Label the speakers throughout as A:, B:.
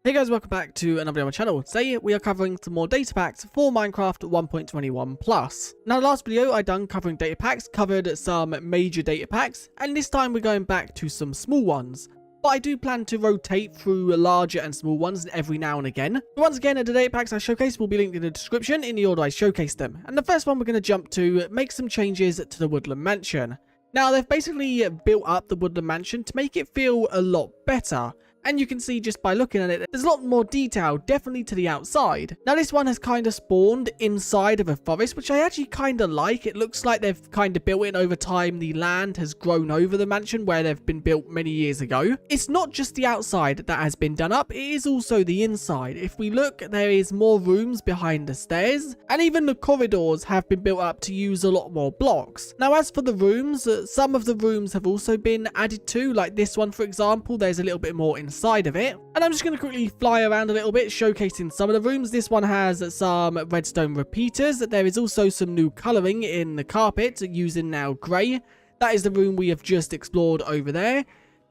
A: Hey guys, welcome back to another video on my channel. Today we are covering some more data packs for Minecraft 1.21 plus. Now the last video I done covering data packs covered some major data packs, and this time we're going back to some small ones. But I do plan to rotate through larger and small ones every now and again. But once again, the data packs I showcase will be linked in the description in the order I showcased them. And the first one we're going to jump to make some changes to the Woodland Mansion. Now they've basically built up the Woodland Mansion to make it feel a lot better. And you can see just by looking at it, there's a lot more detail, definitely to the outside. Now this one has kind of spawned inside of a forest, which I actually kind of like. It looks like they've kind of built it over time. The land has grown over the mansion where they've been built many years ago. It's not just the outside that has been done up, it is also the inside. If we look, there is more rooms behind the stairs, and even the corridors have been built up to use a lot more blocks. Now as for the rooms, some of the rooms have also been added to, like this one for example, there's a little bit more inside of it. And I'm just going to quickly fly around a little bit, showcasing some of the rooms. This one has some redstone repeaters. There is also some new colouring in the carpet using now grey. That is the room we have just explored over there.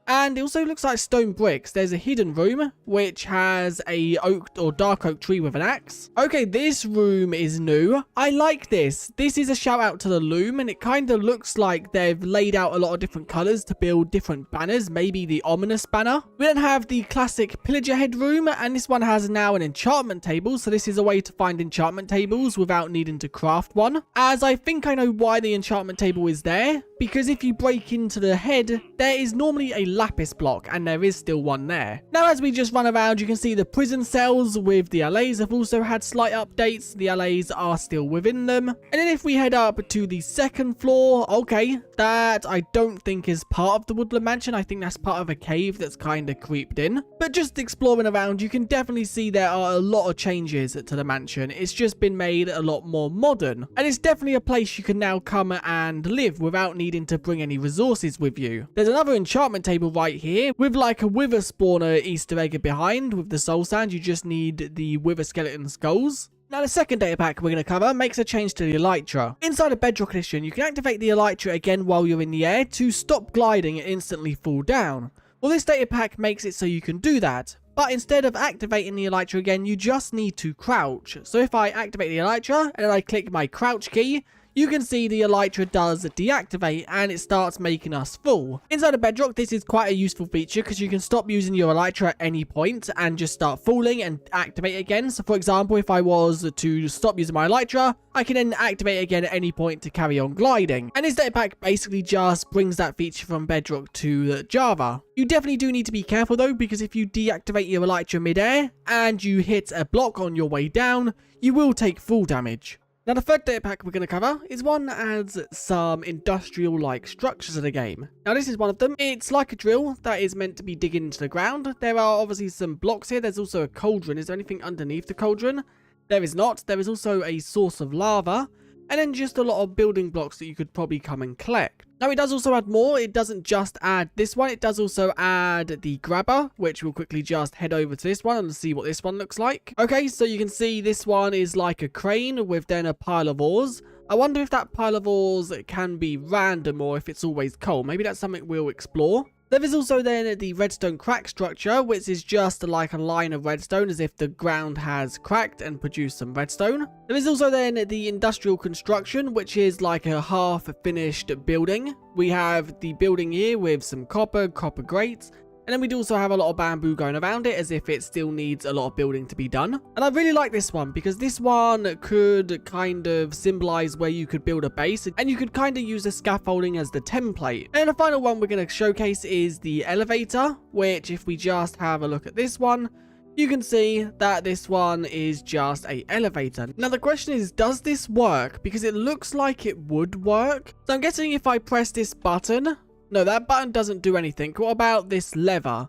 A: And it also looks like stone bricks. There's a hidden room, which has a oak or dark oak tree with an axe. Okay, this room is new. I like this. This is a shout out to the loom, and it kind of looks like they've laid out a lot of different colors to build different banners. Maybe the ominous banner. We then have the classic pillager head room, and this one has now an enchantment table. So this is a way to find enchantment tables without needing to craft one. As I think I know why the enchantment table is there. Because if you break into the head, there is normally a lapis block, and there is still one there. Now as we just run around, you can see the prison cells with the LAs have also had slight updates. The LAs are still within them. And then if we head up to the second floor, okay, that I don't think is part of the Woodland Mansion. I think that's part of a cave that's kind of creeped in. But just exploring around, you can definitely see there are a lot of changes to the mansion. It's just been made a lot more modern. And it's definitely a place you can now come and live without needing to bring any resources with you. There's another enchantment table right here with like a wither spawner Easter egg behind with the soul sand. You just need the wither skeleton skulls. Now the second data pack we're going to cover makes a change to the elytra. Inside of Bedrock Edition, you can activate the elytra again while you're in the air to stop gliding and instantly fall down. Well, this data pack makes it so you can do that. But instead of activating the elytra again, you just need to crouch. So if I activate the elytra and then I click my crouch key, you can see the elytra does deactivate and it starts making us fall. Inside of Bedrock, this is quite a useful feature because you can stop using your elytra at any point and just start falling and activate again. So for example, if I was to stop using my elytra, I can then activate again at any point to carry on gliding. And this data pack basically just brings that feature from Bedrock to Java. You definitely do need to be careful though, because if you deactivate your elytra midair and you hit a block on your way down, you will take full damage. Now the third data pack we're going to cover is one that adds some industrial-like structures to the game. Now this is one of them. It's like a drill that is meant to be digging into the ground. There are obviously some blocks here. There's also a cauldron. Is there anything underneath the cauldron? There is not. There is also a source of lava. And then just a lot of building blocks that you could probably come and collect. Now it does also add more. It doesn't just add this one. It does also add the grabber, which we'll quickly just head over to this one and see what this one looks like. Okay, so you can see this one is like a crane with then a pile of ores. I wonder if that pile of ores can be random or if it's always coal. Maybe that's something we'll explore. There is also then the redstone crack structure, which is just like a line of redstone as if the ground has cracked and produced some redstone. There is also then the industrial construction, which is like a half finished building. We have the building here with some copper grates. And then we do also have a lot of bamboo going around it as if it still needs a lot of building to be done. And I really like this one because this one could kind of symbolize where you could build a base. And you could kind of use the scaffolding as the template. And the final one we're going to showcase is the elevator, which if we just have a look at this one, you can see that this one is just an elevator. Now the question is, does this work? Because it looks like it would work. So I'm guessing if I press this button... No, that button doesn't do anything. What about this lever?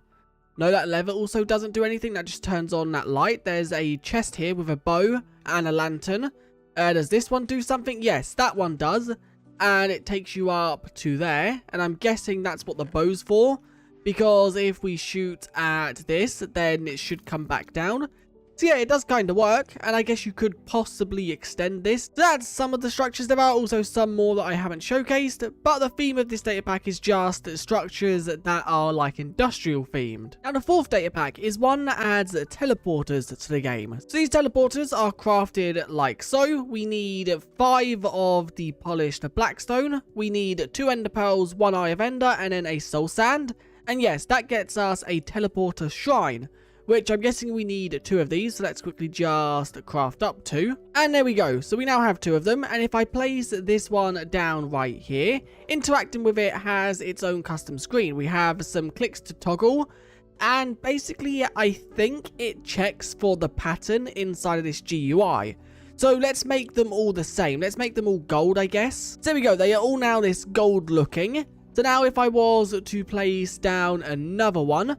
A: No, that lever also doesn't do anything. That just turns on that light. There's a chest here with a bow and a lantern. Does this one do something? Yes, that one does. And it takes you up to there. And I'm guessing that's what the bow's for. Because if we shoot at this, then it should come back down. So yeah, it does kind of work, and I guess you could possibly extend this. So that's some of the structures. There are also some more that I haven't showcased, but the theme of this data pack is just structures that are like industrial themed. Now the fourth data pack is one that adds teleporters to the game. So these teleporters are crafted like so. We need 5 of the polished blackstone, we need 2 ender pearls, 1 eye of ender, and then a soul sand. And yes, that gets us a teleporter shrine, which I'm guessing we need 2 of these, so let's quickly just craft up 2. And there we go, so we now have 2 of them, and if I place this one down right here, interacting with it has its own custom screen. We have some clicks to toggle, and basically I think it checks for the pattern inside of this GUI. So let's make them all the same. Let's make them all gold, I guess. So there we go, they are all now this gold looking. So now if I was to place down another one,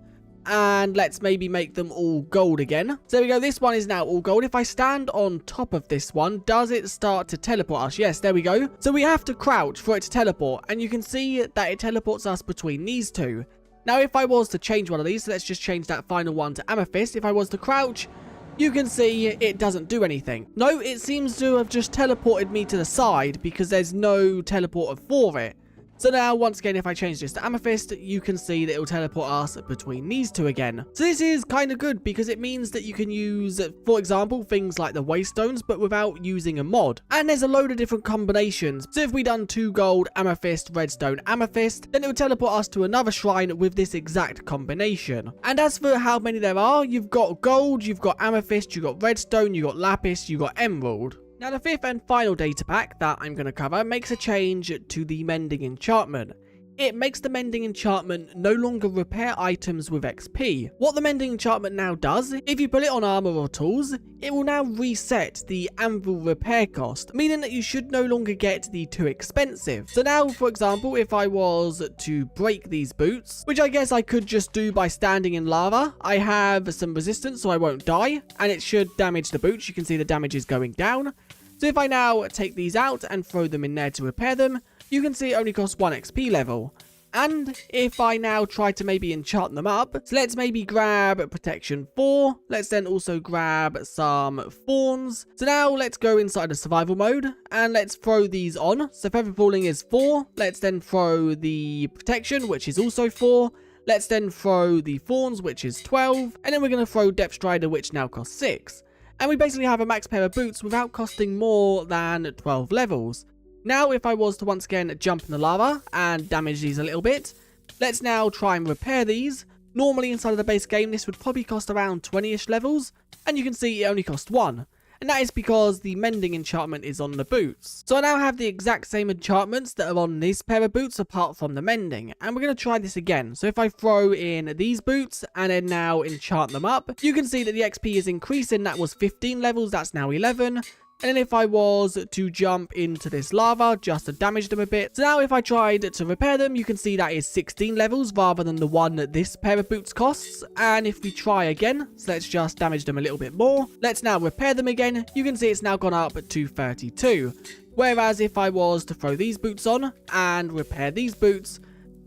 A: and let's maybe make them all gold again. So there we go, this one is now all gold. If I stand on top of this one, does it start to teleport us? Yes, there we go. So we have to crouch for it to teleport, and you can see that it teleports us between these 2. Now if I was to change one of these, so let's just change that final one to amethyst. If I was to crouch, you can see it doesn't do anything. No, it seems to have just teleported me to the side because there's no teleporter for it. So now, once again, if I change this to amethyst, you can see that it will teleport us between these 2 again. So this is kind of good because it means that you can use, for example, things like the waystones, but without using a mod. And there's a load of different combinations. So if we done 2 gold, amethyst, redstone, amethyst, then it will teleport us to another shrine with this exact combination. And as for how many there are, you've got gold, you've got amethyst, you've got redstone, you've got lapis, you've got emerald. Now the 5th and final data pack that I'm going to cover makes a change to the mending enchantment. It makes the mending enchantment no longer repair items with XP. What the mending enchantment now does, if you put it on armor or tools, it will now reset the anvil repair cost, meaning that you should no longer get the too expensive. So now, for example, if I was to break these boots, which I guess I could just do by standing in lava, I have some resistance so I won't die, and it should damage the boots. You can see the damage is going down. So if I now take these out and throw them in there to repair them, you can see it only costs 1 XP level. And if I now try to maybe enchant them up, so let's maybe grab protection 4, let's then also grab some thorns. So now let's go inside of survival mode and let's throw these on. So feather falling is 4, let's then throw the protection, which is also 4. Let's then throw the thorns, which is 12, and then we're going to throw depth strider, which now costs 6. And we basically have a max pair of boots without costing more than 12 levels. Now, if I was to once again jump in the lava and damage these a little bit, let's now try and repair these. Normally inside of the base game, this would probably cost around 20-ish levels, and you can see it only costs 1. And that is because the mending enchantment is on the boots. So I now have the exact same enchantments that are on this pair of boots apart from the mending. And we're going to try this again. So if I throw in these boots and then now enchant them up, you can see that the XP is increasing. That was 15 levels, that's now 11. And then if I was to jump into this lava just to damage them a bit. So now if I tried to repair them, you can see that is 16 levels rather than the one that this pair of boots costs. And if we try again, so let's just damage them a little bit more. Let's now repair them again. You can see it's now gone up to 32. Whereas if I was to throw these boots on and repair these boots,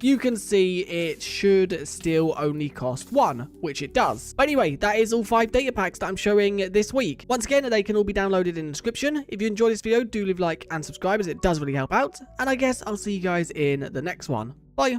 A: you can see it should still only cost 1, which it does. But anyway, that is all 5 data packs that I'm showing this week. Once again, they can all be downloaded in the description. If you enjoyed this video, do leave a like and subscribe as it does really help out. And I guess I'll see you guys in the next one. Bye.